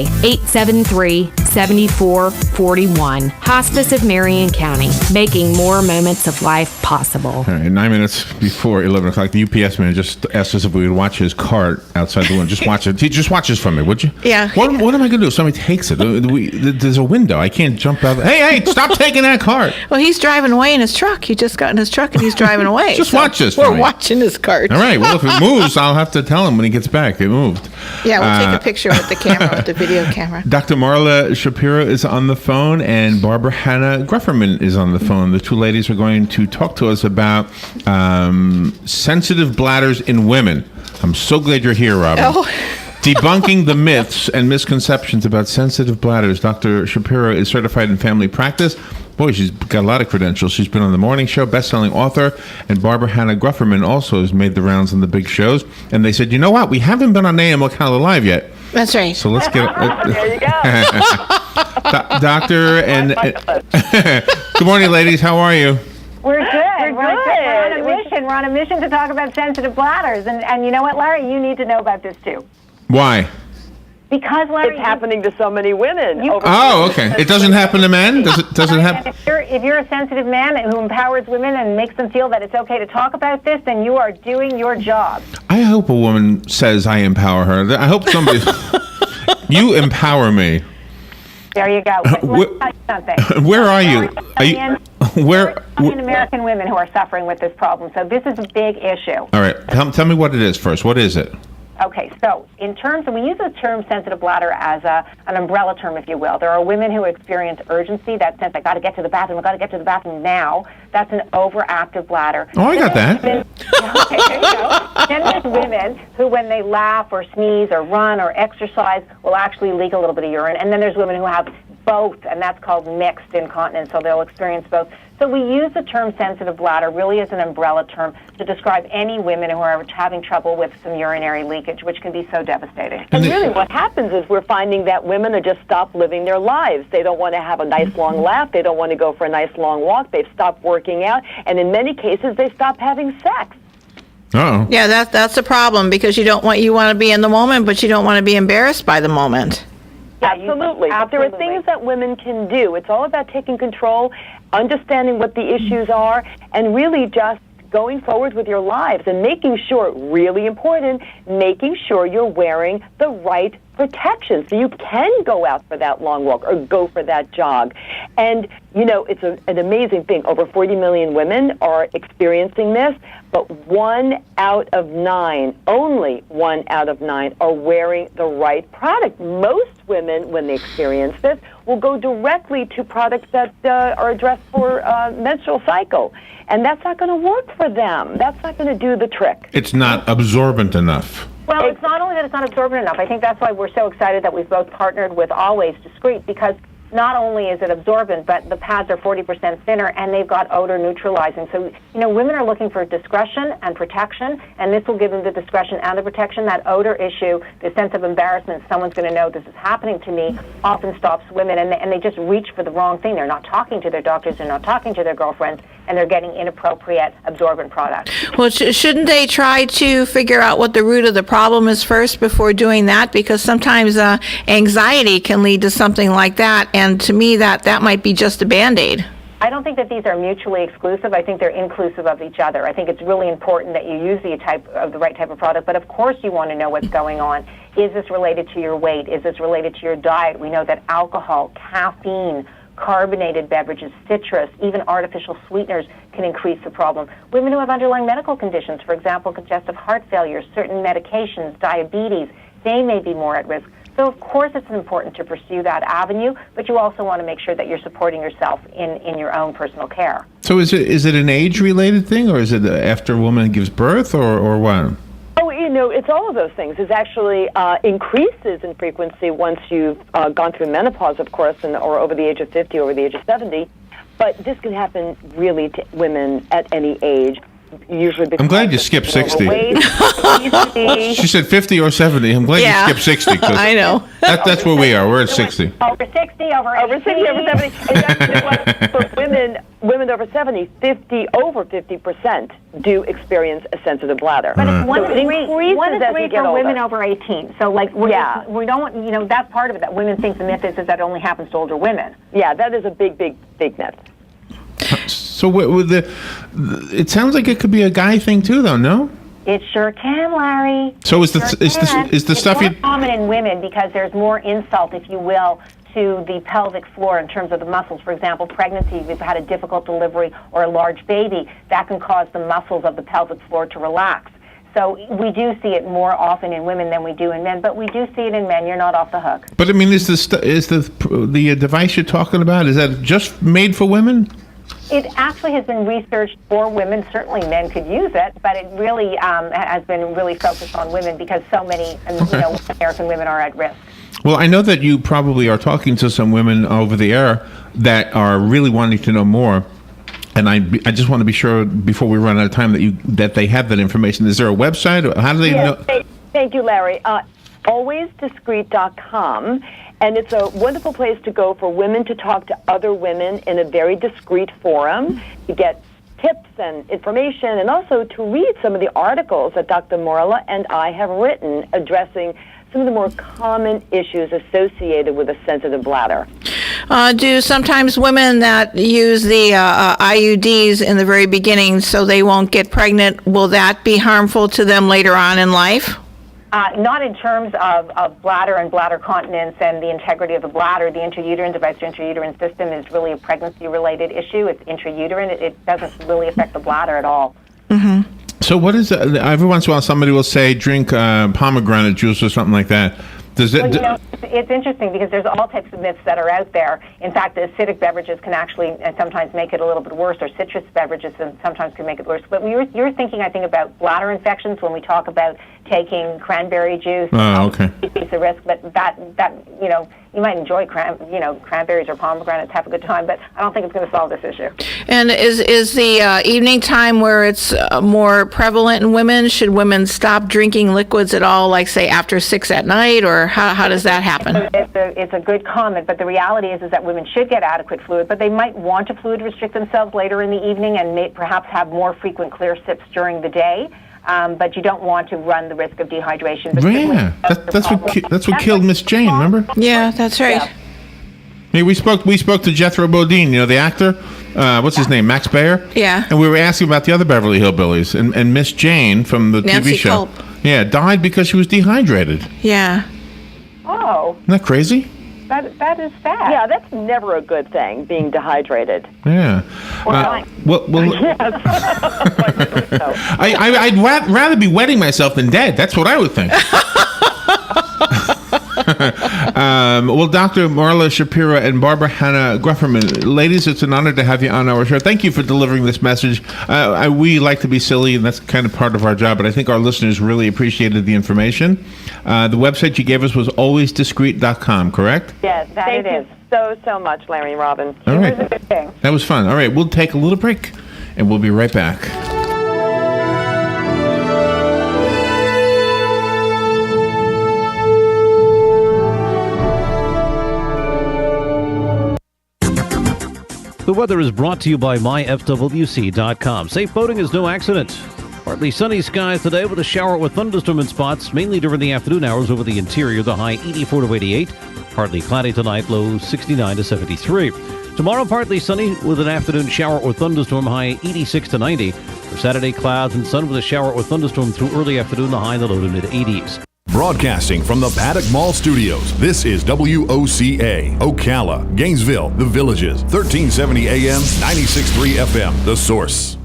today, 873-7441. Hospice of Marion County, making more moments of life possible. All right, 9 minutes before 11 o'clock, the UPS man just asked us if we would watch his cart outside the window. Just watch it. Just watch this from me, would you? Yeah. What am I going to do if somebody takes it? There's a window. I can't jump out. Hey, stop taking that cart. Well, he's driving away in his truck. He just got in his truck and he's driving away. Just watch this. We're watching his cart. All right. Well, if it moves, I'll have to tell him when he gets back. It moved. Yeah, we'll take a picture with the camera, with the video camera. Dr. Marla Shapiro is on the phone, and Barbara Hannah Grufferman is on the phone. The two ladies are going to talk to us about sensitive bladders in women. I'm so glad you're here, Robin. Oh. Debunking the myths and misconceptions about sensitive bladders. Dr. Shapiro is certified in family practice. Boy, she's got a lot of credentials. She's been on The Morning Show, best-selling author, and Barbara Hannah Grufferman also has made the rounds on the big shows. And they said, you know what? We haven't been on AM Ocala Live yet. That's right. So let's get... There you go. Doctor and... Good morning, ladies. How are you? We're good. We're good. We're on a mission to talk about sensitive bladders. And you know what, Larry? You need to know about this, too. Why? Because, Larry... It's happening to so many women. Oh, okay. It doesn't happen to men? Does it happen? If you're a sensitive man who empowers women and makes them feel that it's okay to talk about this, then you are doing your job. I hope a woman says I empower her. I hope somebody... You empower me. There you go. Let me tell you something. Where are you? Are you... Where? American women who are suffering with this problem. So this is a big issue. All right. Tell me what it is first. What is it? Okay, so in terms of, we use the term sensitive bladder as an umbrella term, if you will. There are women who experience urgency, that sense, I got to get to the bathroom, now. That's an overactive bladder. Oh, I got that. Okay, there you go. Then there's women who, when they laugh or sneeze or run or exercise, will actually leak a little bit of urine. And then there's women who have both, and that's called mixed incontinence, so they'll experience both. So we use the term sensitive bladder really as an umbrella term to describe any women who are having trouble with some urinary leakage, which can be so devastating. And really what happens is we're finding that women are just stopped living their lives. They don't want to have a nice long laugh. They don't want to go for a nice long walk. They've stopped working out. And in many cases, they stop having sex. Uh-oh. Yeah, that's the problem, because you want to be in the moment, but you don't want to be embarrassed by the moment. Absolutely. But there are things that women can do. It's all about taking control, understanding what the issues are, and really just going forward with your lives and making sure, really important, making sure you're wearing the right protection so you can go out for that long walk or go for that jog. And, you know, it's an amazing thing. Over 40 million women are experiencing this, but 1 out of 9, only 1 out of 9, are wearing the right product. Most women, when they experience this, will go directly to products that are addressed for menstrual cycle. And that's not going to work for them. That's not going to do the trick. It's not absorbent enough. Well, it's not only that it's not absorbent enough. I think that's why we're so excited that we've both partnered with Always Discreet, because not only is it absorbent, but the pads are 40% thinner, and they've got odor neutralizing. So, you know, women are looking for discretion and protection, and this will give them the discretion and the protection. That odor issue, the sense of embarrassment, someone's going to know this is happening to me, often stops women, and they just reach for the wrong thing. They're not talking to their doctors, they're not talking to their girlfriends, and they're getting inappropriate absorbent products. Well, shouldn't they try to figure out what the root of the problem is first before doing that? Because sometimes anxiety can lead to something like that, and to me that might be just a Band-Aid. I don't think that these are mutually exclusive. I think they're inclusive of each other. I think it's really important that you use the right type of product, but of course you want to know what's going on. Is this related to your weight? Is this related to your diet? We know that alcohol, caffeine, carbonated beverages, citrus, even artificial sweeteners can increase the problem. Women who have underlying medical conditions, for example, congestive heart failure, certain medications, diabetes, they may be more at risk. So, of course, it's important to pursue that avenue, but you also want to make sure that you're supporting yourself in your own personal care. So is it an age-related thing, or is it after a woman gives birth, or what? Oh, you know, it's all of those things. It's actually increases in frequency once you've gone through menopause, of course, or over the age of 50, over the age of 70. But this can happen really to women at any age. usually because I'm glad you skipped 60. overweight. She said 50 or 70. I'm glad you skipped 60. 'Cause I know. That's where we are. We're at 60. Over 60, over 80. Over 60, over 70. And that's for women over 70, over 50% do experience a sensitive bladder. But it's one So in it three, increases one in as three you get for older. women over 18. So, like, we don't, that's part of it, that women think the myth is that it only happens to older women. Yeah, that is a big myth. So it sounds like it could be a guy thing too, though. No. It sure can, Larry. So is the It's stuff more you? common in women because there's more insult, if you will, to the pelvic floor in terms of the muscles. For example, pregnancy, if you've had a difficult delivery or a large baby, that can cause the muscles of the pelvic floor to relax. So we do see it more often in women than we do in men, but we do see it in men. You're not off the hook. But I mean, is the device you're talking about, is that just made for women? It actually has been researched for women. Certainly men could use it, but it really has been really focused on women because so many American women are at risk. Well, I know that you probably are talking to some women over the air that are really wanting to know more. And I just want to be sure before we run out of time that they have that information. Is there a website? How do they know? Thank you, Larry. AlwaysDiscreet.com. And it's a wonderful place to go for women to talk to other women in a very discreet forum, to get tips and information, and also to read some of the articles that Dr. Marla and I have written addressing some of the more common issues associated with a sensitive bladder. Do sometimes women that use the IUDs in the very beginning so they won't get pregnant, will that be harmful to them later on in life? Not in terms of bladder and bladder continence and the integrity of the bladder. The intrauterine device to intrauterine system is really a pregnancy-related issue. It's intrauterine. It doesn't really affect the bladder at all. Mm-hmm. So what is it? Every once in a while somebody will say drink pomegranate juice or something like that. Does it? Well, it's interesting because there's all types of myths that are out there. In fact, the acidic beverages can actually sometimes make it a little bit worse, or citrus beverages sometimes can make it worse. But you're thinking, I think, about bladder infections when we talk about taking cranberry juice. Oh, okay. It's a risk, but that you might enjoy cranberries or pomegranates, have a good time, but I don't think it's going to solve this issue. And is the evening time where it's more prevalent in women? Should women stop drinking liquids at all, like say after 6 at night, or how does that happen? It's a good comment, but the reality is that women should get adequate fluid, but they might want to fluid restrict themselves later in the evening and may perhaps have more frequent clear sips during the day. But you don't want to run the risk of dehydration. But yeah, that's what killed Miss Jane. Remember? Yeah, that's right. Yeah. Hey, we spoke to Jethro Bodine, the actor. What's his name? Max Baer. Yeah. And we were asking about the other Beverly Hillbillies, and Miss Jane from the Nancy TV show. Culp. Yeah, died because she was dehydrated. Yeah. Oh, Isn't that crazy? that is sad. Yeah, that's never a good thing, being dehydrated. Yeah. I'd rather be wetting myself than dead. That's what I would think. Well, Dr. Marla Shapiro and Barbara Hannah Grufferman, ladies, it's an honor to have you on our show. Thank you for delivering this message. We like to be silly, and that's kind of part of our job, but I think our listeners really appreciated the information. The website you gave us was alwaysdiscreet.com, correct? Yes, Thank you so much, Larry and Robin. All right. It was a good thing. That was fun. All right, we'll take a little break, and we'll be right back. The weather is brought to you by myfwc.com. Safe boating is no accident. Partly sunny skies today with a shower with thunderstorm in spots, mainly during the afternoon hours over the interior, the high 84 to 88. Partly cloudy tonight, low 69 to 73. Tomorrow, partly sunny with an afternoon shower or thunderstorm, high 86 to 90. For Saturday, clouds and sun with a shower or thunderstorm through early afternoon, the high in the low to mid 80s. Broadcasting from the Paddock Mall Studios, this is WOCA, Ocala, Gainesville, The Villages, 1370 AM, 96.3 FM, The Source.